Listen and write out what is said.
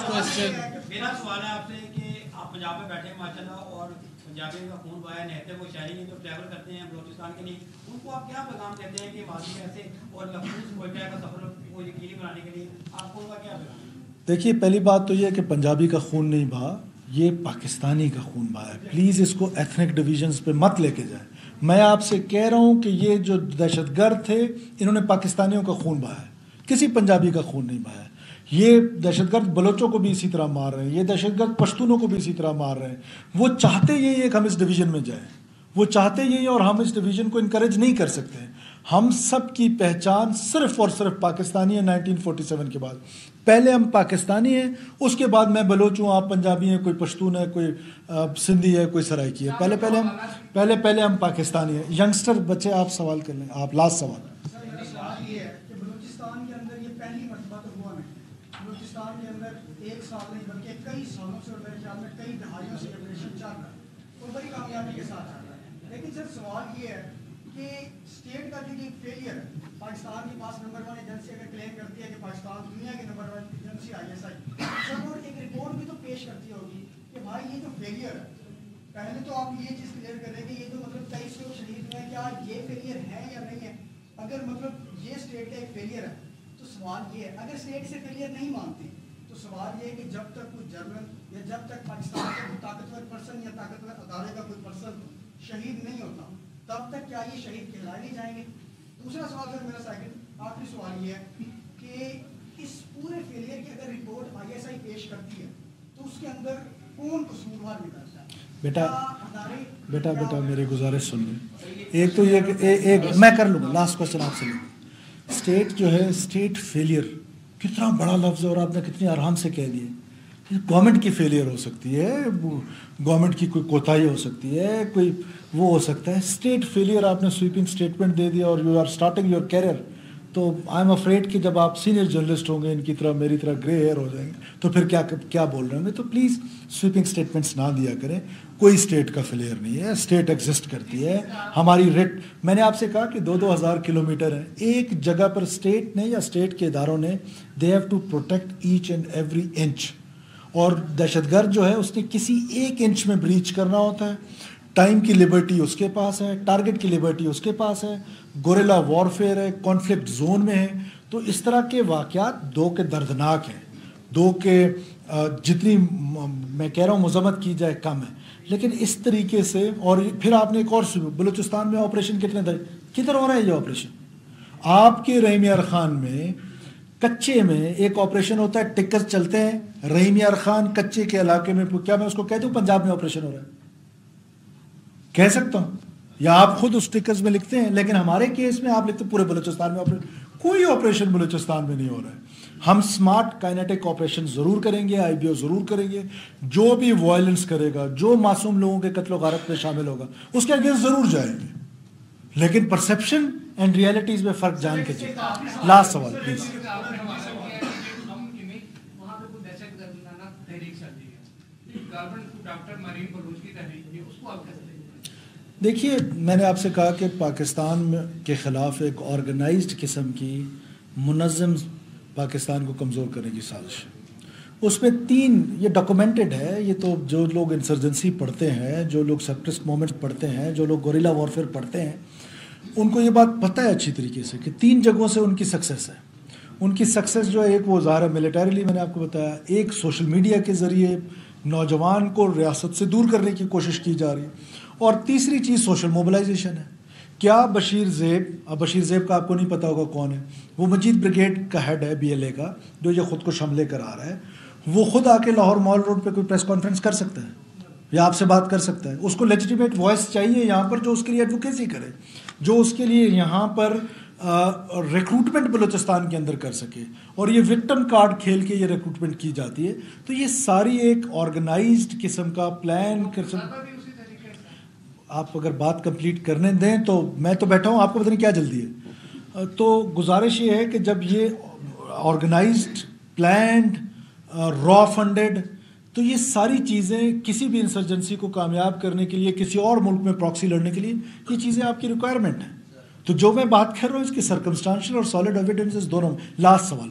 last question. میرا سوال ہے آپ سے کہ آپ پنجاب میں بیٹھے ہیں ماشاءاللہ اور پنجابی کا خون بہایا نہتے وہ شہری نہیں تو ٹریول کرتے ہیں بلوچستان کے لیے ان کو آپ کیا پیغام دیتے ہیں کہ ماضی میں ایسے اور محفوظ کوئٹہ کا سفر کو یقینی بنانے کے لیے آپ کو ان کا کیا پیغام ہے؟ دیکھیے پہلی بات تو یہ ہے کہ پنجابی کا خون نہیں بہا، یہ پاکستانی کا خون بہا ہے. پلیز اس کو ایتھنک ڈویژنز پہ مت لے کے جائیں. میں آپ سے کہہ رہا ہوں کہ یہ جو دہشت گرد تھے انہوں نے پاکستانیوں کا خون بہایا ہے، کسی پنجابی کا خون نہیں بہایا. یہ دہشت گرد بلوچوں کو بھی اسی طرح مار رہے ہیں، یہ دہشت گرد پشتونوں کو بھی اسی طرح مار رہے ہیں. وہ چاہتے یہی ہے کہ ہم اس ڈویژن میں جائیں، وہ چاہتے یہی ہیں اور ہم اس ڈویژن کو انکریج نہیں کر سکتے ہیں. ہم سب کی پہچان صرف اور صرف پاکستانی ہے 1947 کے بعد. پہلے ہم پاکستانی ہیں، اس کے بعد میں بلوچ ہوں، آپ پنجابی ہیں، کوئی پشتون ہے، کوئی سندھی ہے، کوئی سرائکی ہے. پہلے ہم پاکستانی ہیں. ینگسٹر بچے آپ سوال کر لیں، آپ لاسٹ سوال. سوال یہ ہے کہ بلوچستان کے اندر یہ پہلی مرتبہ تو ہوا نہیں، بلوچستان کے اندر ایک سال نہیں بلکہ کئی سالوں سے اور میرے خیال میں کئی دہائیوں سے آپریشن چل رہا ہے اور بڑی کامیابی کے ساتھ چل رہا ہے. لیکن سر سوال یہ ہے کہ اسٹیٹ کا جو یہ فیلئر ہے، پاکستان کے پاس نمبر 1 ایجنسی اگر کلیم کرتی ہے کہ پاکستان دنیا کی نمبر 1 ایجنسی ISI سر، اور ایک رپورٹ بھی تو پیش کرتی ہوگی کہ بھائی یہ جو فیلئر ہے، پہلے تو آپ یہ چیز کلیئر کریں کہ یہ جو مطلب 23 لوگ شہید ہوئے ہیں، کیا یہ فیلئر ہے یا نہیں ہے؟ اگر مطلب یہ اسٹیٹ کا ایک فیلئر ہے تو سوال یہ ہے، اگر اسٹیٹ سے فیلئر نہیں مانتی تو سوال یہ ہے کہ جب تک کوئی جرنل یا جب تک پاکستان کا کوئی طاقتور پرسن یا طاقتور ادارے کا کوئی پرسن شہید نہیں ہوتا تب تک کیا یہ شہید کہلائے نہیں جائیں گے؟ دوسرا سوال سر میرا سیکنڈ آخری سوال یہ ہے کہ اس پورے فیلئر کی اگر رپورٹ ISI پیش کرتی ہے تو اس کے اندر کون قصوروار نکلتا ہے؟ بیٹا میری گزارش سن لیں. ایک تو یہ کہ ایک میں کر لوں گا، لاسٹ کوشچن آپ سے لوں گا. اسٹیٹ جو ہے، اسٹیٹ فیلئر کتنا بڑا لفظ ہے اور آپ نے کتنی آرام سے کہہ دیا. گورنمنٹ کی فیلئر ہو سکتی ہے، گورنمنٹ کی کوئی کوتاہی ہو سکتی ہے، کوئی وہ ہو سکتا ہے. اسٹیٹ فیلئر آپ نے سویپنگ اسٹیٹمنٹ دے دیا اور you are starting your career. تو آئی ایم افریڈ کہ جب آپ سینئر جرنلسٹ ہوں گے، ان کی طرح میری طرح گرے ہیئر ہو جائیں گے تو پھر کیا بول رہے ہوں گے. تو پلیز سویپنگ اسٹیٹمنٹس نہ دیا کریں. کوئی اسٹیٹ کا فیلئر نہیں ہے، اسٹیٹ ایگزسٹ کرتی ہے. ہماری میں نے آپ سے کہا کہ 2,000 کلومیٹر ہیں. ایک جگہ پر اسٹیٹ نے یا اسٹیٹ کے اداروں نے they have to protect each and every inch. اور دہشت گرد جو ہے اس نے کسی ایک انچ میں بریچ کرنا ہوتا ہے. ٹائم کی لبرٹی اس کے پاس ہے، ٹارگٹ کی لبرٹی اس کے پاس ہے، گوریلا وارفیئر ہے، کانفلکٹ زون میں ہے. تو اس طرح کے واقعات دو کے دردناک ہیں، دو کے جتنی میں کہہ رہا ہوں مذمت کی جائے کم ہے. لیکن اس طریقے سے، اور پھر آپ نے ایک اور بلوچستان میں آپریشن کدھر ہو رہا ہے یہ آپریشن؟ آپ کے رحیم یار خان میں کچے میں ایک آپریشن ہوتا ہے، ٹکر چلتے ہیں رحیم یار خان کچے کے علاقے میں. کیا میں اس کو کہہ دوں پنجاب میں آپریشن ہو رہا ہے؟ کہہ سکتا ہوں، یا آپ خود اس ٹکرز میں لکھتے ہیں. لیکن ہمارے کیس میں آپ لکھتے پورے بلوچستان میں آپریشن. کوئی آپریشن بلوچستان میں نہیں ہو رہا ہے. ہم سمارٹ کائنیٹک آپریشن ضرور کریں گے، IBO ضرور کریں گے. جو بھی وائلنس کرے گا، جو معصوم لوگوں کے قتل و غارت میں شامل ہوگا، اس کے اگینسٹ ضرور جائیں گے. لیکن پرسیپشن اینڈ ریئلٹیز میں فرق جان کے چاہیے. لاسٹ سوال پلیز. دیکھیے میں نے آپ سے کہا کہ پاکستان کے خلاف ایک آرگنائزڈ قسم کی منظم پاکستان کو کمزور کرنے کی سازش ہے. اس میں 3 یہ ڈاکومنٹڈ ہے. یہ تو جو لوگ انسرجنسی پڑھتے ہیں، جو لوگ سیپریٹسٹ موومنٹ پڑھتے ہیں، جو لوگ گوریلا وارفیئر پڑھتے ہیں، ان کو یہ بات پتہ ہے اچھی طریقے سے کہ 3 جگہوں سے ان کی سکسیس ہے. ان کی سکسیس جو ہے، ایک وہ ظاہر ہے ملیٹریلی، میں نے آپ کو بتایا، ایک سوشل میڈیا کے ذریعے نوجوان کو ریاست سے دور کرنے کی کوشش کی جا رہی ہے، اور تیسری چیز سوشل موبلائزیشن ہے. کیا بشیر زیب کا آپ کو نہیں پتا ہوگا کون ہے؟ وہ مجید بریگیڈ کا ہیڈ ہے BLA کا، جو یہ خود کو حملے کرا رہا ہے. وہ خود آ کے لاہور مال روڈ پہ کوئی پریس کانفرنس کر سکتا ہے یا آپ سے بات کر سکتا ہے. اس کو لیجیٹیمیٹ وائس چاہیے یہاں پر جو اس کے لیے ایڈوکیسی کرے، جو اس کے لیے یہاں پر ریکروٹمنٹ بلوچستان کے اندر کر سکے. اور یہ وکٹم کارڈ کھیل کے یہ ریکروٹمنٹ کی جاتی ہے. تو یہ ساری ایک آرگنائزڈ قسم کا پلان آپ اگر بات کمپلیٹ کرنے دیں تو میں تو بیٹھا ہوں، آپ کو پتہ نہیں کیا جلدی ہے. تو گزارش یہ ہے کہ جب یہ آرگنائزڈ پلانڈ را فنڈڈ، تو یہ ساری چیزیں کسی بھی انسرجنسی کو کامیاب کرنے کے لیے، کسی اور ملک میں پراکسی لڑنے کے لیے، یہ چیزیں آپ کی ریکوائرمنٹ ہیں. تو جو میں بات کر رہا ہوں اس کی سرکمسٹانشل اور سالڈ ایویڈنسز دونوں. لاسٹ سوال